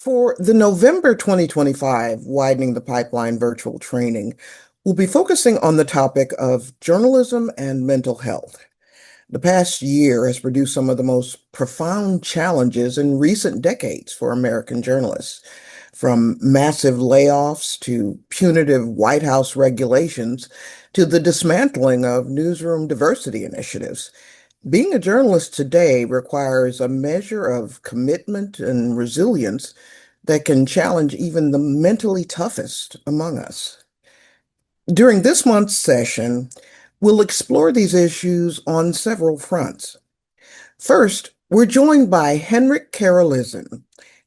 For the November 2025 Widening the Pipeline virtual training, we'll be focusing on the topic of journalism and mental health. The past year has produced some of the most profound challenges in recent decades for American journalists, from massive layoffs to punitive White House regulations to the dismantling of newsroom diversity initiatives. Being a journalist today requires a measure of commitment and resilience that can challenge even the mentally toughest among us. During this month's session, we'll explore these issues on several fronts. First, we're joined by Henrick Karoliszyn,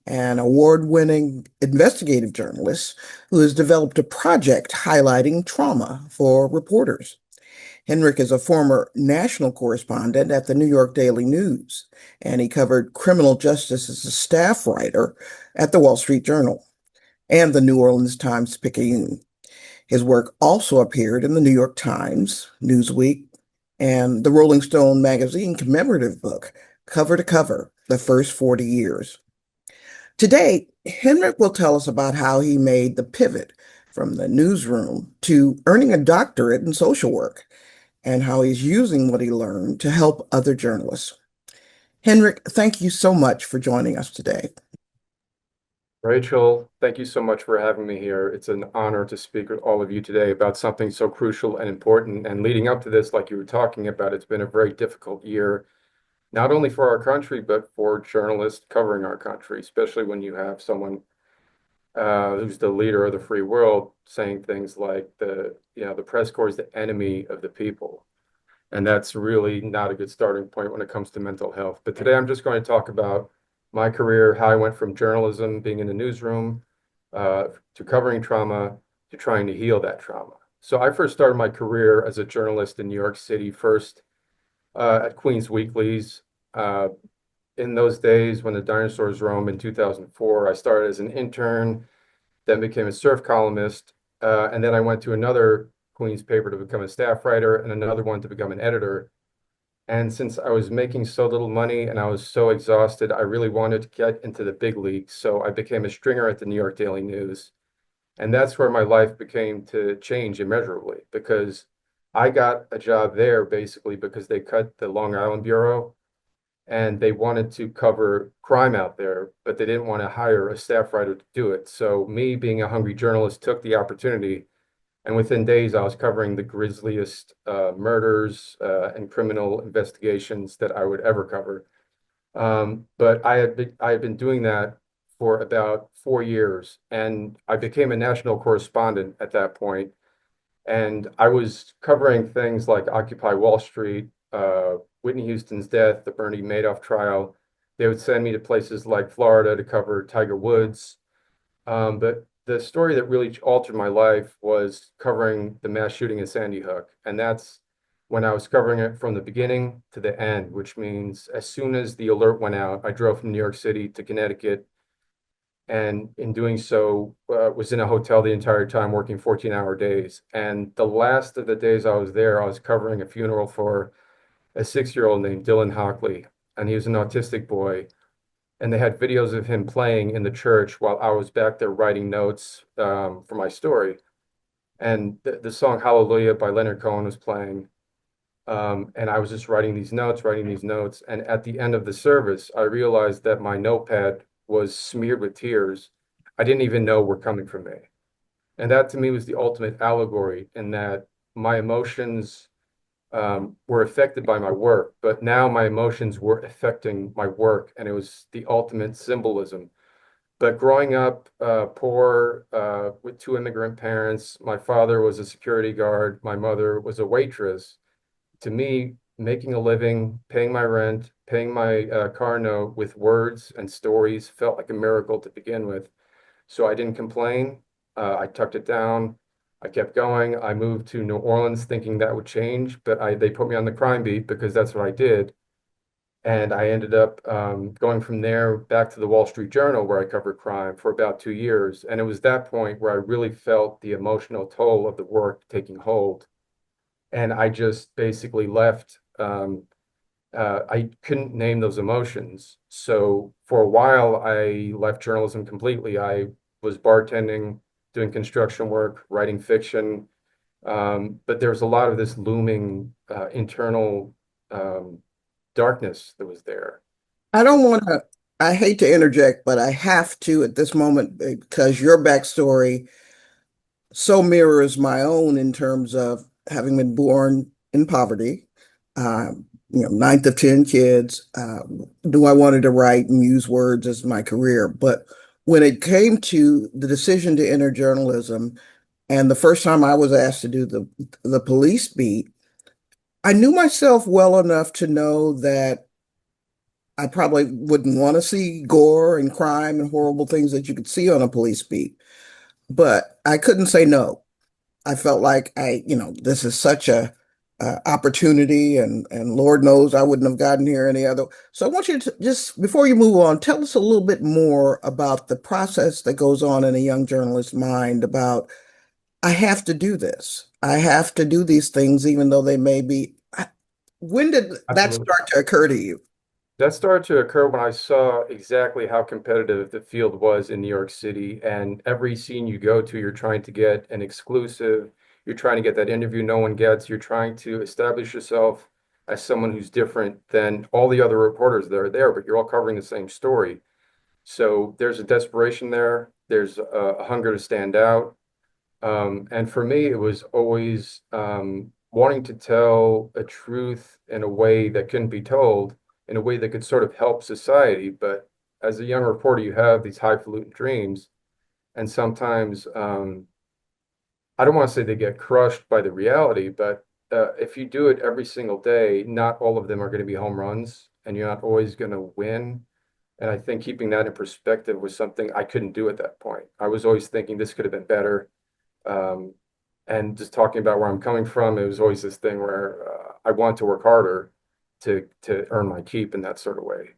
an award-winning investigative journalist who has developed a project highlighting trauma for reporters. Henrick is a former national correspondent at the New York Daily News, and he covered criminal justice as a staff writer at the Wall Street Journal and the New Orleans Times-Picayune. His work also appeared in the New York Times, Newsweek, and the Rolling Stone magazine commemorative book, Cover to Cover, The First 40 Years. Today, Henrik will tell us about how he made the pivot from the newsroom to earning a doctorate in social work and how he's using what he learned to help other journalists. Henrik, thank you so much for joining us today. Rachel, thank you so much for having me here. It's an honor to speak with all of you today about something so crucial and important. And leading up to this, like you were talking about, it's been a very difficult year, not only for our country, but for journalists covering our country, especially when you have someone who's the leader of the free world saying things like the press corps is the enemy of the people. And that's really not a good starting point when it comes to mental health. But today I'm just going to talk about my career, how I went from journalism, being in the newsroom, to covering trauma, to trying to heal that trauma. So I first started my career as a journalist in New York City, first at Queens Weeklies. In those days when the dinosaurs roamed in 2004, I started as an intern, then became a surf columnist, and then I went to another Queens paper to become a staff writer and another one to become an editor. And since I was making so little money and I was so exhausted, I really wanted to get into the big leagues. So I became a stringer at the New York Daily News. And that's where my life became to change immeasurably because I got a job there basically because they cut the Long Island bureau and they wanted to cover crime out there, but they didn't want to hire a staff writer to do it. So me, being a hungry journalist, took the opportunity, and within days I was covering the grisliest murders and criminal investigations that I would ever cover. But I had been doing that for about 4 years, and I became a national correspondent at that point. And I was covering things like Occupy Wall Street, Whitney Houston's death, the Bernie Madoff trial. They would send me to places like Florida to cover Tiger Woods. But the story that really altered my life was covering the mass shooting in Sandy Hook. And that's when I was covering it from the beginning to the end, which means as soon as the alert went out, I drove from New York City to Connecticut. And in doing so, was in a hotel the entire time, working 14-hour days. And the last of the days I was there, I was covering a funeral for a 6-year-old named Dylan Hockley, and he was an autistic boy. And they had videos of him playing in the church while I was back there writing notes for my story. And the song Hallelujah by Leonard Cohen was playing. And I was just writing these notes, writing these notes. And at the end of the service, I realized that my notepad was smeared with tears I didn't even know were coming from me. And that to me was the ultimate allegory in that my emotions were affected by my work, but now my emotions were affecting my work, and it was the ultimate symbolism. But growing up poor with two immigrant parents, my father was a security guard, my mother was a waitress. To me, making a living, paying my rent, paying my car note with words and stories felt like a miracle to begin with. So I didn't complain. I tucked it down. I kept going. I moved to New Orleans thinking that would change, but they put me on the crime beat because that's what I did. And I ended up going from there back to the Wall Street Journal, where I covered crime for about 2 years. And it was that point where I really felt the emotional toll of the work taking hold. And I just basically left I couldn't name those emotions. So for a while, I left journalism completely. I was bartending, doing construction work, writing fiction. But there's a lot of this looming internal um, darkness that was there. I don't want to, I hate to interject, but I have to at this moment because your backstory so mirrors my own in terms of having been born in poverty, ninth of 10 kids. Knew I wanted to write and use words as my career. But when it came to the decision to enter journalism, and the first time I was asked to do the police beat, I knew myself well enough to know that I probably wouldn't want to see gore and crime and horrible things that you could see on a police beat, but I couldn't say no. I felt like this is such a opportunity, and Lord knows I wouldn't have gotten here any other. So I want you to just before you move on, tell us a little bit more about the process that goes on in a young journalist's mind about I have to do this. I have to do these things, even though they may be. When did that Absolutely. start to occur to you? That started to occur when I saw exactly how competitive the field was in New York City. And every scene you go to, you're trying to get an exclusive. You're trying to get that interview no one gets. You're trying to establish yourself as someone who's different than all the other reporters that are there, but you're all covering the same story. So there's a desperation there. There's a hunger to stand out. And for me, it was always wanting to tell a truth in a way that couldn't be told, in a way that could sort of help society. But as a young reporter, you have these highfalutin dreams, and sometimes I don't want to say they get crushed by the reality, but if you do it every single day, not all of them are going to be home runs, and you're not always going to win. And I think keeping that in perspective was something I couldn't do at that point. I was always thinking this could have been better. Um, and just talking about where I'm coming from, it was always this thing where I want to work harder to earn my keep in that sort of way,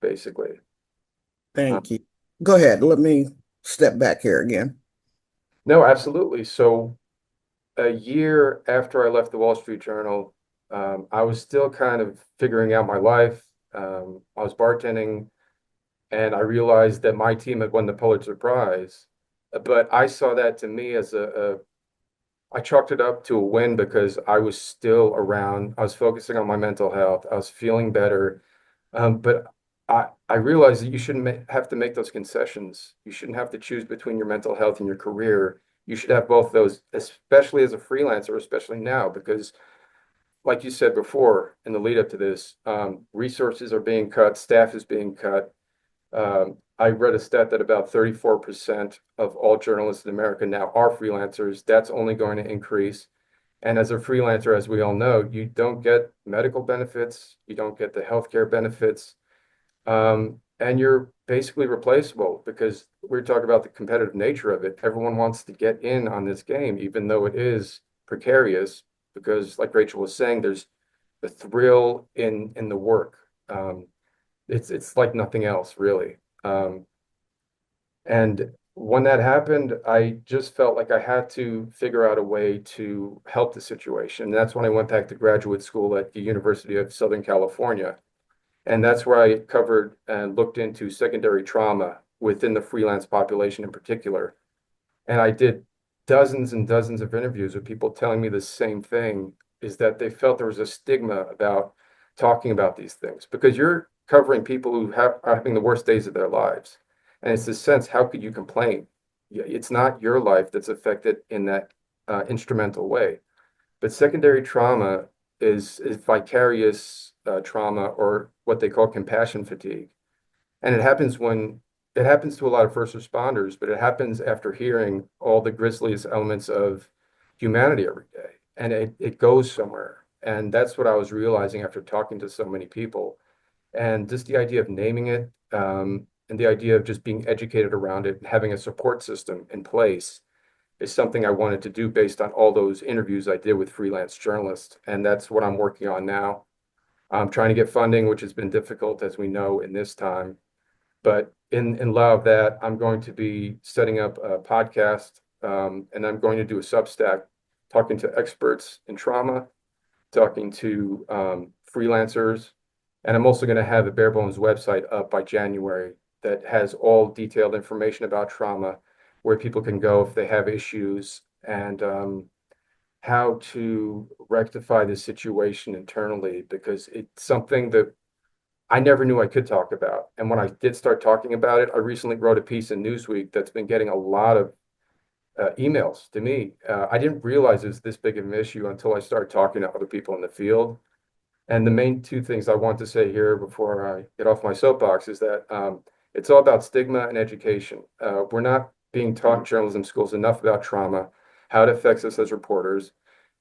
basically. Thank you. Go ahead. Let me step back here again. No, absolutely. So a year after I left the Wall Street Journal, I was still kind of figuring out my life. I was bartending, and I realized that my team had won the Pulitzer Prize. But I saw that to me as I chalked it up to a win because I was still around. I was focusing on my mental health. I was feeling better. But I realized that you shouldn't have to make those concessions. You shouldn't have to choose between your mental health and your career. You should have both those, especially as a freelancer, especially now, because like you said before, in the lead up to this, resources are being cut, staff is being cut. I read a stat that about 34% of all journalists in America now are freelancers. That's only going to increase. And as a freelancer, as we all know, you don't get medical benefits, you don't get the healthcare benefits, and you're basically replaceable because we're talking about the competitive nature of it. Everyone wants to get in on this game, even though it is precarious, because like Rachel was saying, there's the thrill in the work. It's like nothing else, really. Um, and when that happened, I just felt like I had to figure out a way to help the situation. And that's when I went back to graduate school at the University of Southern California. And that's where I covered and looked into secondary trauma within the freelance population in particular. And I did dozens and dozens of interviews with people telling me the same thing, is that they felt there was a stigma about talking about these things because you're covering people who are having the worst days of their lives. And it's this sense, how could you complain? It's not your life that's affected in that instrumental way. But secondary trauma is vicarious trauma, or what they call compassion fatigue. And it happens to a lot of first responders, but it happens after hearing all the grisliest elements of humanity every day. And it goes somewhere. And that's what I was realizing after talking to so many people. And just the idea of naming it, and the idea of just being educated around it and having a support system in place is something I wanted to do based on all those interviews I did with freelance journalists. And that's what I'm working on now. I'm trying to get funding, which has been difficult, as we know, in this time. But in lieu of that, I'm going to be setting up a podcast, and I'm going to do a Substack, talking to experts in trauma, talking to freelancers, And I'm also going to have a bare bones website up by January that has all detailed information about trauma, where people can go if they have issues, and how to rectify the situation internally, because it's something that I never knew I could talk about. And when I did start talking about it, I recently wrote a piece in Newsweek that's been getting a lot of emails to me. I didn't realize it was this big of an issue until I started talking to other people in the field. And the main two things I want to say here before I get off my soapbox is that it's all about stigma and education. We're not being taught in journalism schools enough about trauma, how it affects us as reporters,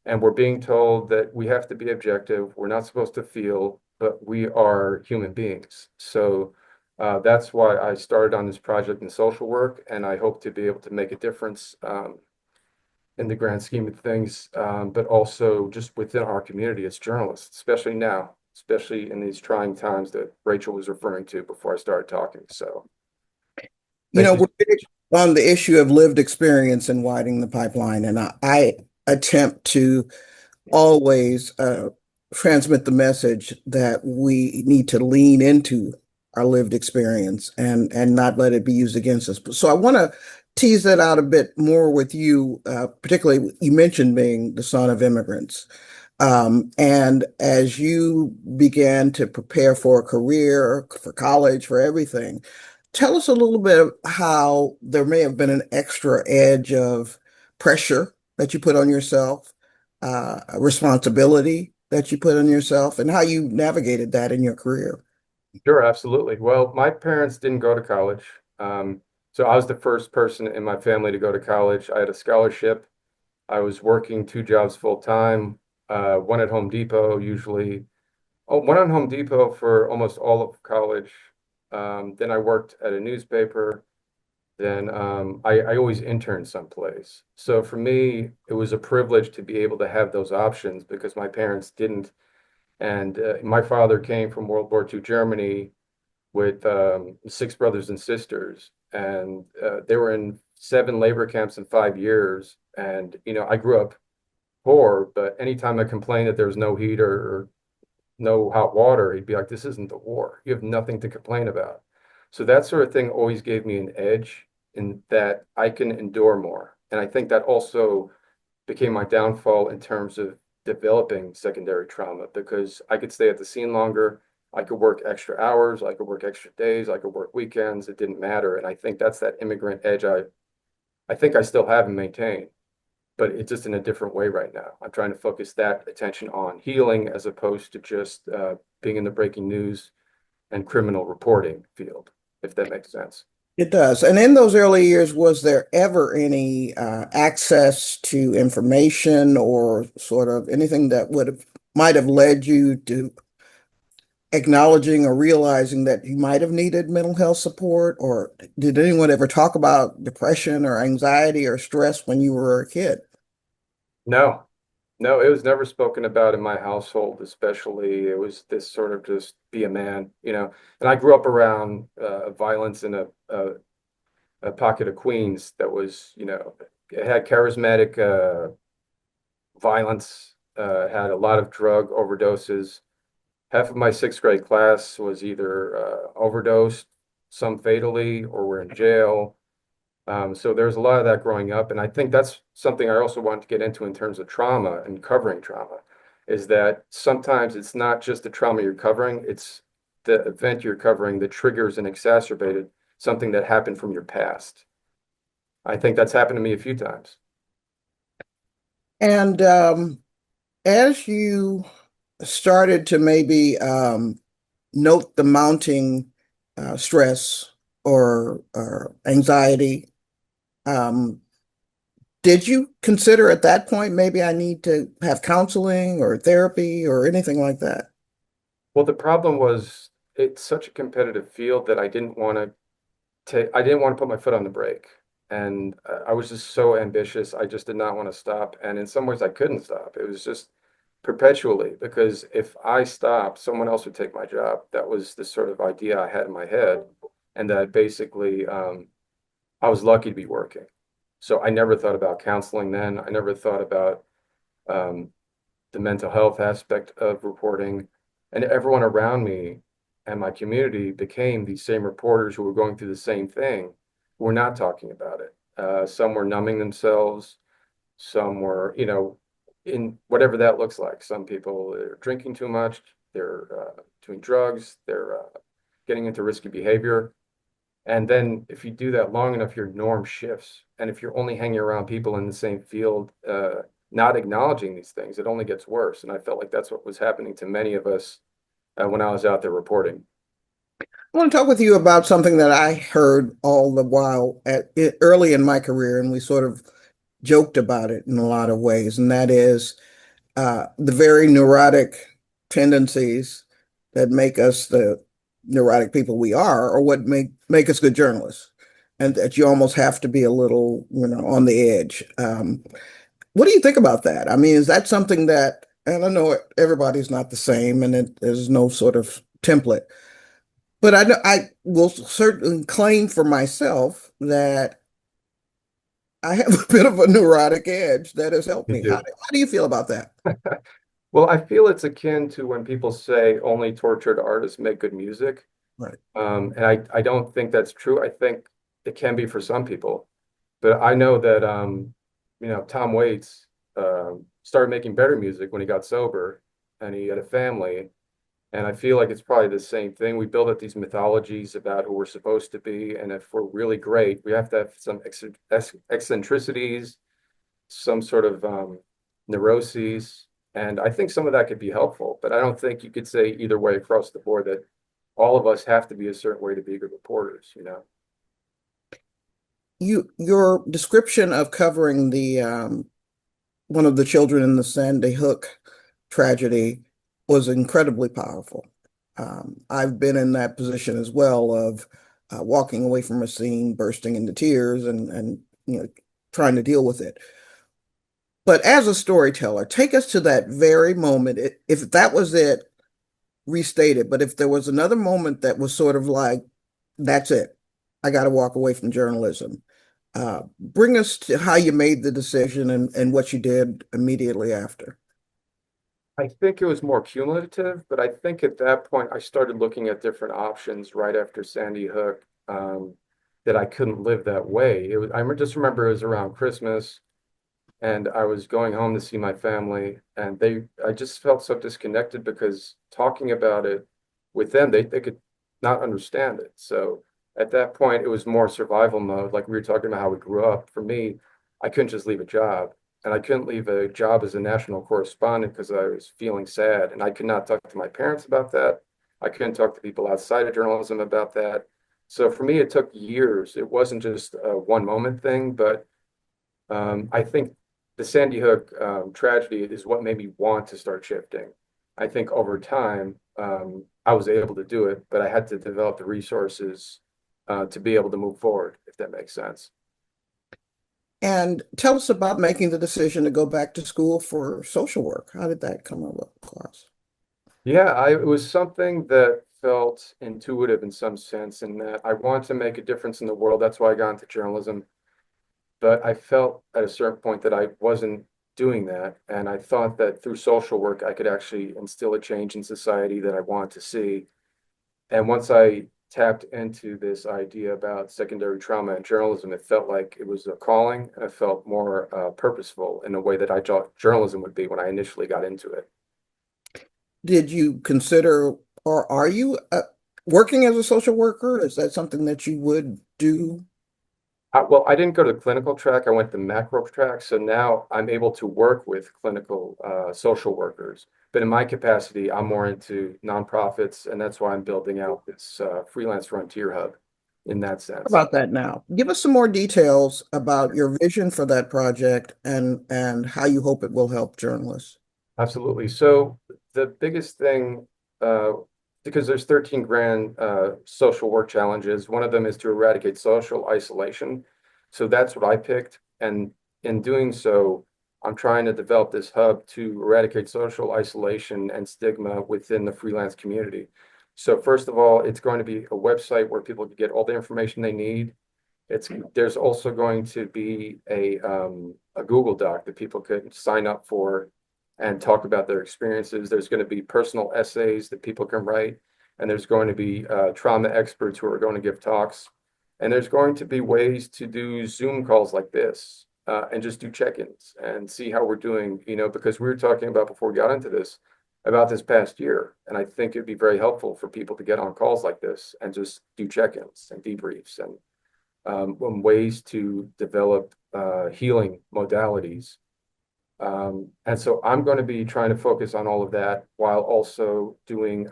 and we're being told that we have to be objective. We're not supposed to feel, but we are human beings. So that's why I started on this project in social work, and I hope to be able to make a difference in the grand scheme of things, but also just within our community as journalists, especially now, especially in these trying times that Rachel was referring to before I started talking. So You thank know, you we're so big much. on the issue of lived experience in widening the pipeline, and I attempt to always transmit the message that we need to lean into our lived experience and not let it be used against us. So I want to tease that out a bit more with you, particularly you mentioned being the son of immigrants. And as you began to prepare for a career, for college, for everything, tell us a little bit of how there may have been an extra edge of pressure that you put on yourself, a responsibility that you put on yourself, and how you navigated that in your career. Sure, absolutely. Well, my parents didn't go to college. So I was the first person in my family to go to college. I had a scholarship. I was working two jobs full time, one at Home Depot usually. Oh, one at Home Depot for almost all of college. Then I worked at a newspaper. Then I always interned someplace. So for me, it was a privilege to be able to have those options because my parents didn't. And my father came from World War II Germany with six brothers and sisters, and they were in seven labor camps in 5 years. And I grew up poor, but anytime I complained that there was no heat or no hot water, he'd be like, "This isn't the war. You have nothing to complain about." So that sort of thing always gave me an edge in that I can endure more. And I think that also became my downfall in terms of developing secondary trauma because I could stay at the scene longer. I could work extra hours. I could work extra days. I could work weekends. It didn't matter. And I think that's that immigrant edge I think I still have and maintain, but it's just in a different way right now. I'm trying to focus that attention on healing as opposed to just being in the breaking news and criminal reporting field, if that makes sense. It does. And in those early years, was there ever any access to information or sort of anything that would have might have led you to acknowledging or realizing that you might have needed mental health support? Or did anyone ever talk about depression or anxiety or stress when you were a kid? No, no, it was never spoken about in my household, especially. It was this sort of just be a man. And I grew up around violence in a pocket of Queens that was, it had charismatic violence, had a lot of drug overdoses. Half of my sixth grade class was either overdosed, some fatally, or were in jail. So there's a lot of that growing up. And I think that's something I also want to get into in terms of trauma and covering trauma, is that sometimes it's not just the trauma you're covering, it's the event you're covering that triggers and exacerbated something that happened from your past. I think that's happened to me a few times. And as you started to maybe note the mounting stress or anxiety, um, did you consider at that point maybe I need to have counseling or therapy or anything like that? Well, the problem was it's such a competitive field that I didn't want to put my foot on the brake. And I was just so ambitious. I just did not want to stop. And in some ways, I couldn't stop. It was just perpetually because if I stopped, someone else would take my job. That was the sort of idea I had in my head. And that basically, I was lucky to be working. So I never thought about counseling then. I never thought about um, the mental health aspect of reporting. And everyone around me and my community became these same reporters who were going through the same thing, who were not talking about it. Some were numbing themselves, some were, in whatever that looks like. Some people are drinking too much, they're doing drugs, they're getting into risky behavior. And then if you do that long enough, your norm shifts. And if you're only hanging around people in the same field, not acknowledging these things, it only gets worse. And I felt like that's what was happening to many of us when I was out there reporting. I want to talk with you about something that I heard all the while early in my career, and we sort of joked about it in a lot of ways, and that is the very neurotic tendencies that make us the neurotic people we are what make us good journalists, and that you almost have to be a little, on the edge. What do you think about that? I mean, is that something that, and I know everybody's not the same, and there's no sort of template, but I know I will certainly claim for myself that I have a bit of a neurotic edge that has helped You me. How do. do, how do you feel about that? Well, I feel it's akin to when people say only tortured artists make good music. Right. And I don't think that's true. I think it can be for some people. But I know that Tom Waits started making better music when he got sober and he had a family. And I feel like it's probably the same thing. We build up these mythologies about who we're supposed to be, and if we're really great, we have to have some eccentricities, some sort of neuroses, and I think some of that could be helpful. But I don't think you could say either way across the board that all of us have to be a certain way to be good reporters. Your description of covering the one of the children in the Sandy Hook tragedy was incredibly powerful. I've been in that position as well of walking away from a scene, bursting into tears, and trying to deal with it. But as a storyteller, take us to that very moment. If that was it, restate it. But if there was another moment that was sort of like, that's it, I got to walk away from journalism. Bring us to how you made the decision and what you did immediately after. I think it was more cumulative, but I think at that point I started looking at different options right after Sandy Hook, that I couldn't live that way. Just remember it was around Christmas and I was going home to see my family, and I just felt so disconnected because talking about it with them, they could not understand it. So at that point, it was more survival mode. Like we were talking about how we grew up. For me, I couldn't just leave a job, and I couldn't leave a job as a national correspondent because I was feeling sad, and I could not talk to my parents about that. I couldn't talk to people outside of journalism about that. So for me, it took years. It wasn't just a one moment thing, but I think the Sandy Hook tragedy is what made me want to start shifting. I think over time, I was able to do it, but I had to develop the resources to be able to move forward, if that makes sense. And tell us about making the decision to go back to school for social work. How did that come across? Yeah, it was something that felt intuitive in some sense, in that I wanted to make a difference in the world. That's why I got into journalism. But I felt at a certain point that I wasn't doing that. And I thought that through social work, I could actually instill a change in society that I wanted to see. And once I tapped into this idea about secondary trauma and journalism, it felt like it was a calling, and it felt more purposeful in a way that I thought journalism would be when I initially got into it. Did you consider, or are you working as a social worker? Is that something that you would do? Well, I didn't go to the clinical track. I went the macro track. So now I'm able to work with clinical social workers. But in my capacity, I'm more into nonprofits, and that's why I'm building out this freelance frontier hub in that sense. About that now. Give us some more details about your vision for that project and how you hope it will help journalists. Absolutely. So the biggest thing, uh, because there's 13 grand social work challenges, one of them is to eradicate social isolation. So that's what I picked. And in doing so, I'm trying to develop this hub to eradicate social isolation and stigma within the freelance community. So first of all, it's going to be a website where people can get all the information they need. There's also going to be a Google Doc that people could sign up for, and talk about their experiences. There's going to be personal essays that people can write, and there's going to be trauma experts who are going to give talks. And there's going to be ways to do Zoom calls like this and just do check-ins and see how we're doing, because we were talking about before we got into this about this past year. And I think it'd be very helpful for people to get on calls like this and just do check-ins and debriefs and ways to develop healing modalities. And so I'm going to be trying to focus on all of that while also doing,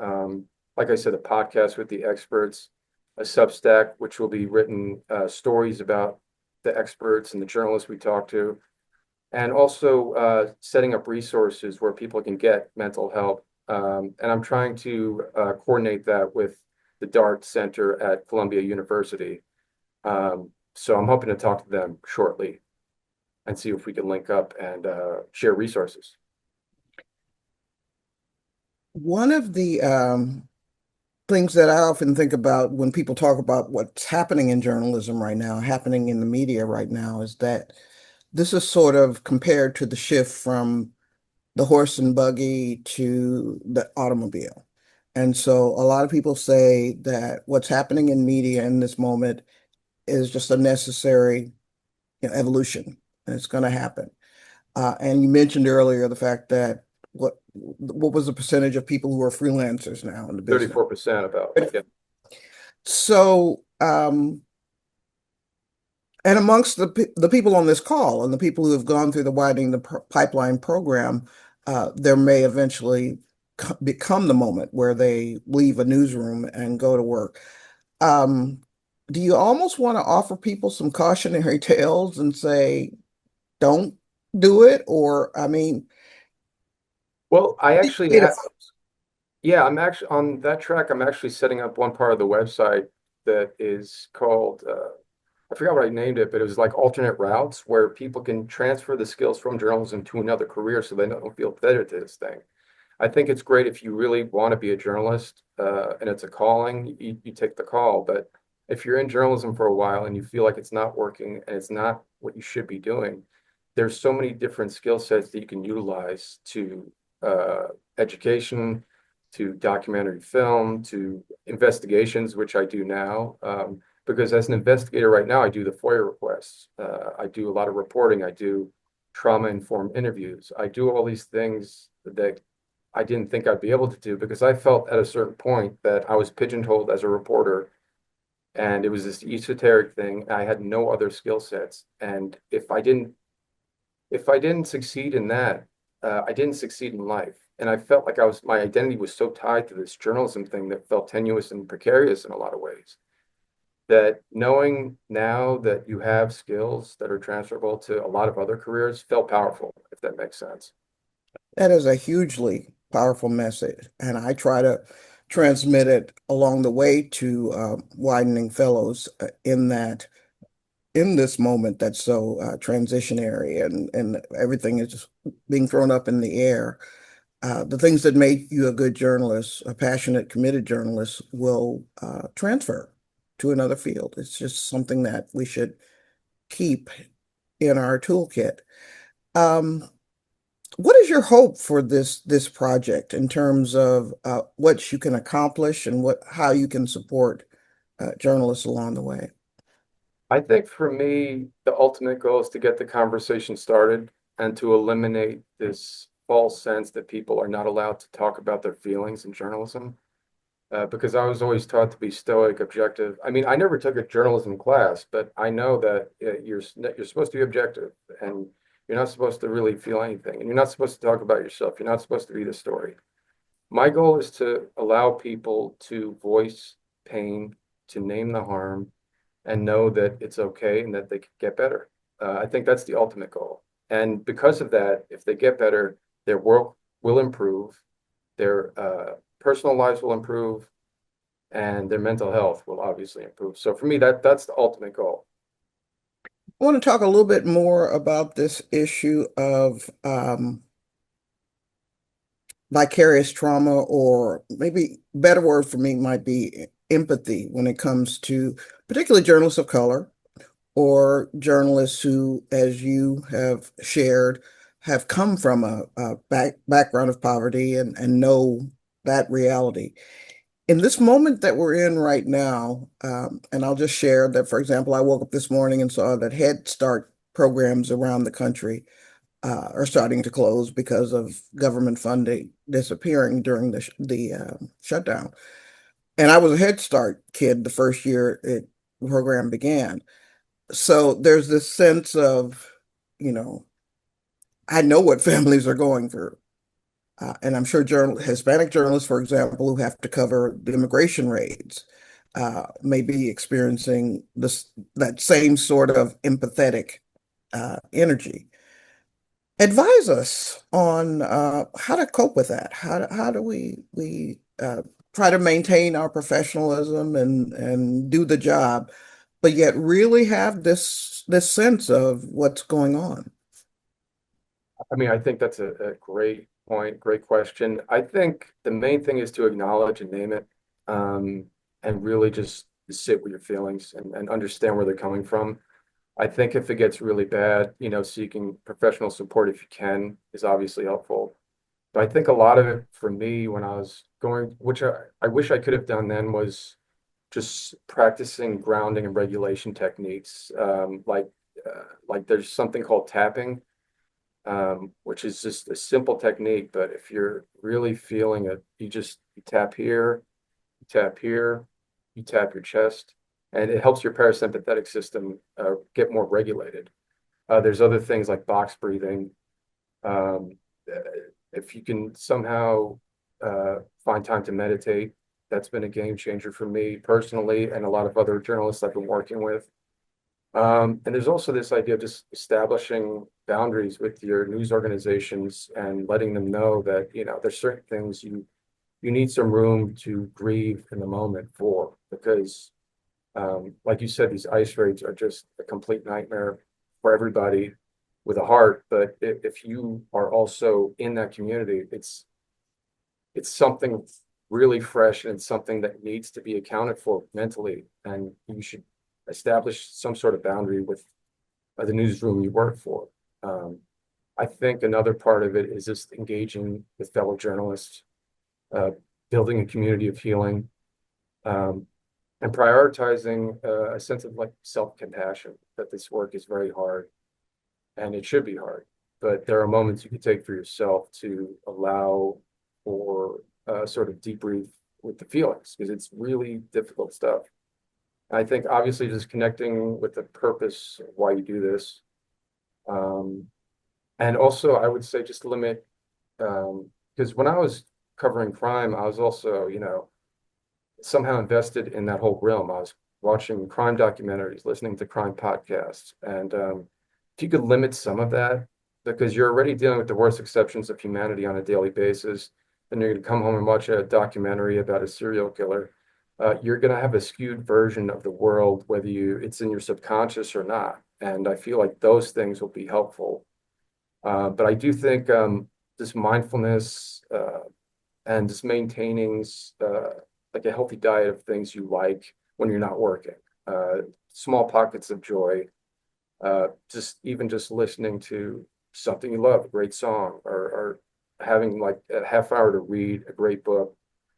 like I said, a podcast with the experts, a Substack, which will be written stories about the experts and the journalists we talk to, and also setting up resources where people can get mental help. And I'm trying to coordinate that with the DART Center at Columbia University. So I'm hoping to talk to them shortly and see if we can link up and share resources. One of the things that I often think about when people talk about what's happening in journalism right now, happening in the media right now, is that this is sort of compared to the shift from the horse and buggy to the automobile. And so a lot of people say that what's happening in media in this moment is just a necessary, evolution, and it's going to happen. And you mentioned earlier the fact that what was the percentage of people who are freelancers now in the business? 34% about, yeah. So, and amongst the people on this call and the people who have gone through the widening the pipeline program, there may eventually become the moment where they leave a newsroom and go to work. Um, do you almost want to offer people some cautionary tales and say, don't do it? Or, I mean, Well, I actually it- have, yeah, I'm actually on that track. I'm actually setting up one part of the website that is called, I forgot what I named it, but it was like alternate routes where people can transfer the skills from journalism to another career so they don't feel tethered to this thing. I think it's great if you really want to be a journalist and it's a calling, you take the call. But if you're in journalism for a while and you feel like it's not working and it's not what you should be doing, there's so many different skill sets that you can utilize to uh, education, to documentary film, to investigations, which I do now. Because as an investigator right now, I do the FOIA requests. I do a lot of reporting. I do trauma-informed interviews. I do all these things that I didn't think I'd be able to do because I felt at a certain point that I was pigeonholed as a reporter and it was this esoteric thing. I had no other skill sets. And if I didn't succeed in that, I didn't succeed in life. And I felt like my identity was so tied to this journalism thing that felt tenuous and precarious in a lot of ways. That knowing now that you have skills that are transferable to a lot of other careers felt powerful, if that makes sense. that is a hugely powerful message, and I try to transmit it along the way to widening fellows in this moment that's so transitionary and everything is just being thrown up in the air. The things that make you a good journalist, a passionate, committed journalist, will transfer to another field. It's just something that we should keep in our toolkit. Um, what is your hope for this project in terms of what you can accomplish and how you can support journalists along the way? I think for me, the ultimate goal is to get the conversation started and to eliminate this false sense that people are not allowed to talk about their feelings in journalism. Because I was always taught to be stoic, objective. I mean, I never took a journalism class, but I know that you're supposed to be objective and you're not supposed to really feel anything, and you're not supposed to talk about yourself. You're not supposed to be the story. My goal is to allow people to voice pain, to name the harm, and know that it's okay and that they can get better. I think that's the ultimate goal. And because of that, if they get better, their work will improve, their personal lives will improve, and their mental health will obviously improve. So for me, that's the ultimate goal. I want to talk a little bit more about this issue of vicarious trauma, or maybe a better word for me might be empathy when it comes to particularly journalists of color or journalists who, as you have shared, have come from a background of poverty and know that reality. In this moment that we're in right now, and I'll just share that, for example, I woke up this morning and saw that Head Start programs around the country are starting to close because of government funding disappearing during the shutdown. And I was a Head Start kid the first year the program began. So there's this sense of, you know, I know what families are going through. And I'm sure Hispanic journalists, for example, who have to cover the immigration raids, may be experiencing that same sort of empathetic energy. Advise us on how to cope with that. How do we try to maintain our professionalism and do the job, but yet really have this sense of what's going on? I mean, I think that's a great point, great question. I think the main thing is to acknowledge and name it, um, and really just sit with your feelings and understand where they're coming from. I think if it gets really bad, seeking professional support if you can is obviously helpful. But I think a lot of it for me when I was going, which I wish I could have done then, was just practicing grounding and regulation techniques. Like there's something called tapping, which is just a simple technique. But if you're really feeling it, you tap here, you tap here, you tap your chest, and it helps your parasympathetic system get more regulated. There's other things like box breathing. Um, uh, if you can somehow find time to meditate, that's been a game changer for me personally and a lot of other journalists I've been working with. And there's also this idea of just establishing boundaries with your news organizations and letting them know that, there's certain things you need some room to grieve in the moment for, because like you said, these ice raids are just a complete nightmare for everybody with a heart. But if you are also in that community, it's something really fresh and it's something that needs to be accounted for mentally. And you should establish some sort of boundary with the newsroom you work for. Um, I think another part of it is just engaging with fellow journalists, uh, building a community of healing, um, and prioritizing a sense of like self-compassion that this work is very hard and it should be hard. But there are moments you can take for yourself to allow for sort of debrief with the feelings because it's really difficult stuff. I think obviously just connecting with the purpose of why you do this. Um, and also I would say just limit, because when I was covering crime, I was also, somehow invested in that whole realm. I was watching crime documentaries, listening to crime podcasts. And if you could limit some of that, because you're already dealing with the worst exceptions of humanity on a daily basis, and you're going to come home and watch a documentary about a serial killer, you're going to have a skewed version of the world, whether it's in your subconscious or not. And I feel like those things will be helpful. But I do think this mindfulness and just maintaining like a healthy diet of things you like when you're not working, uh, small pockets of joy, just listening to something you love, a great song, or having like a half hour to read a great book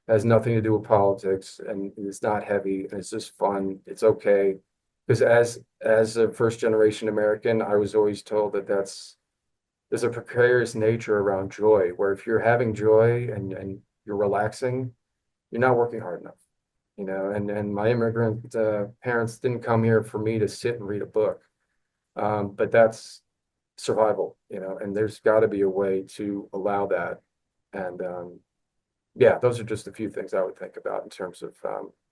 has nothing to do with politics and it's not heavy and it's just fun. It's okay. Because as a first generation American, I was always told that there's a precarious nature around joy, where if you're having joy and you're relaxing, you're not working hard enough, and my immigrant parents didn't come here for me to sit and read a book. But that's survival, and there's got to be a way to allow that. And yeah, those are just a few things I would think about in terms of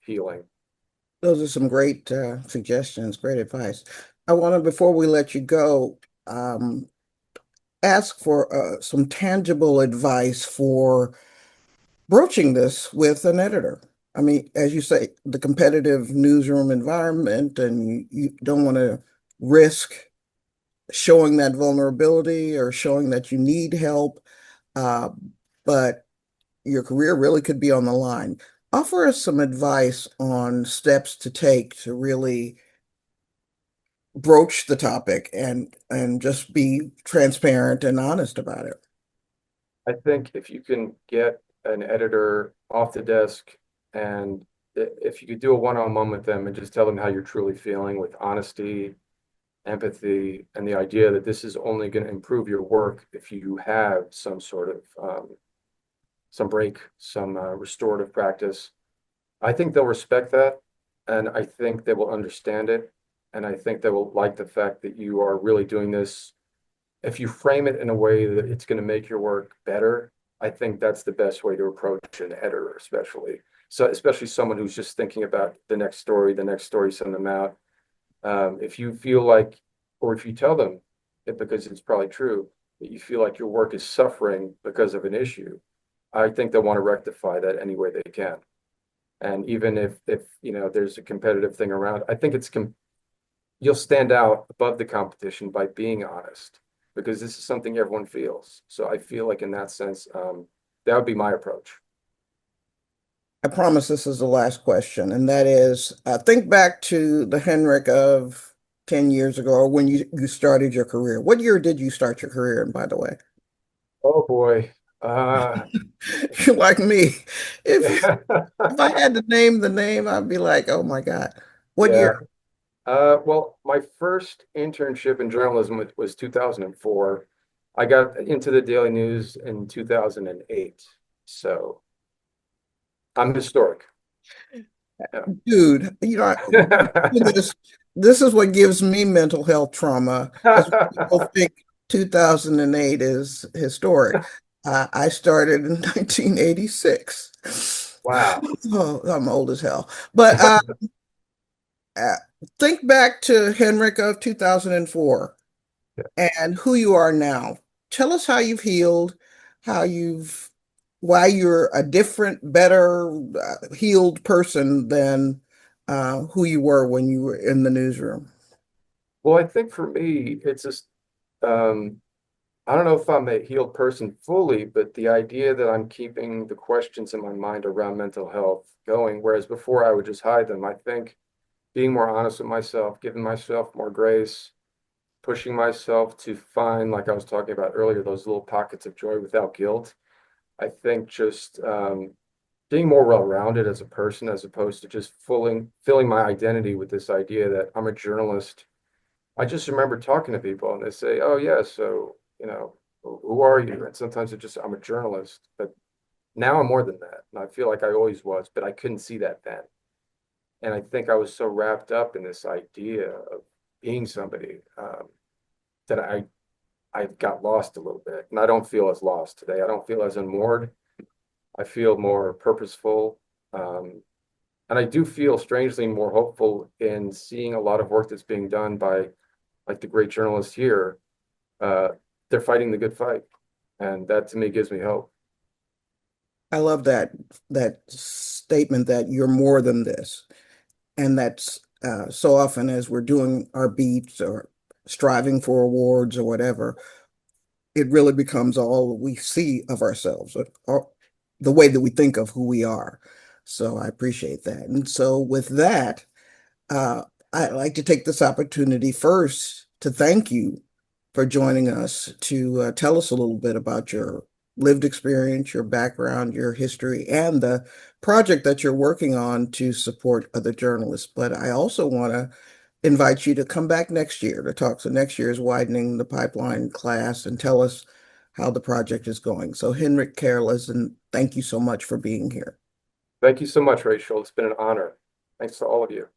healing. Those are some great suggestions, great advice. I want to, before we let you go, um, ask for some tangible advice for broaching this with an editor. I mean, as you say, the competitive newsroom environment, and you don't want to risk showing that vulnerability or showing that you need help, uh, but your career really could be on the line. Offer us some advice on steps to take to really broach the topic and just be transparent and honest about it. I think if you can get an editor off the desk and if you could do a one-on-one with them and just tell them how you're truly feeling with honesty, empathy, and the idea that this is only going to improve your work if you have some sort of some break, some restorative practice. I think they'll respect that, and I think they will understand it, and I think they will like the fact that you are really doing this. If you frame it in a way that it's going to make your work better, I think that's the best way to approach an editor, especially. So, especially someone who's just thinking about the next story, send them out. If you feel like, or if you tell them it because it's probably true, that you feel like your work is suffering because of an issue, I think they'll want to rectify that any way they can. And even if there's a competitive thing around, I think you'll stand out above the competition by being honest because this is something everyone feels. So I feel like in that sense, that would be my approach. I promise this is the last question, and that is, think back to the Henrick of 10 years ago, or when you started your career. What year did you start your career in, by the way? Oh boy. Uh, You're like me. If you yeah. if I had to name the name, I'd be like, oh my God. What year? Yeah. Well, my first internship in journalism was 2004. I got into the Daily News in 2008. So I'm historic. Dude, Yeah. this is what gives me mental health trauma, is people think 2008 is historic. I started in 1986. Wow. Oh, I'm old as hell. But uh, think back to Henrik of 2004 and who you are now. Tell us how you've healed, how you've, why you're a different, better healed person than who you were when you were in the newsroom. Well, I think for me, it's just um, I don't know if I'm a healed person fully, but the idea that I'm keeping the questions in my mind around mental health going, whereas before I would just hide them. I think being more honest with myself, giving myself more grace, pushing myself to find, like I was talking about earlier, those little pockets of joy without guilt. I think just being more well-rounded as a person, as opposed to just filling my identity with this idea that I'm a journalist. I just remember talking to people and they say, "Oh yeah, so who are you?" And sometimes it's just I'm a journalist, but now I'm more than that, and I feel like I always was, but I couldn't see that then. And I think I was so wrapped up in this idea of being somebody that I got lost a little bit, and I don't feel as lost today. I don't feel as unmoored. I feel more purposeful, um, and I do feel strangely more hopeful in seeing a lot of work that's being done by like the great journalists here. Uh, they're fighting the good fight, and that to me gives me hope. I love that statement that you're more than this. And that's so often as we're doing our beats or striving for awards or whatever, it really becomes all we see of ourselves or the way that we think of who we are. So I appreciate that. And so with that, uh, I'd like to take this opportunity first to thank you for joining us to tell us a little bit about your lived experience, your background, your history, and the project that you're working on to support other journalists. But I also want to invite you to come back next year to talk. So next year is widening the pipeline class and tell us how the project is going. So Henrik Karoliszyn, thank you so much for being here. Thank you so much, Rachel. It's been an honor. Thanks to all of you.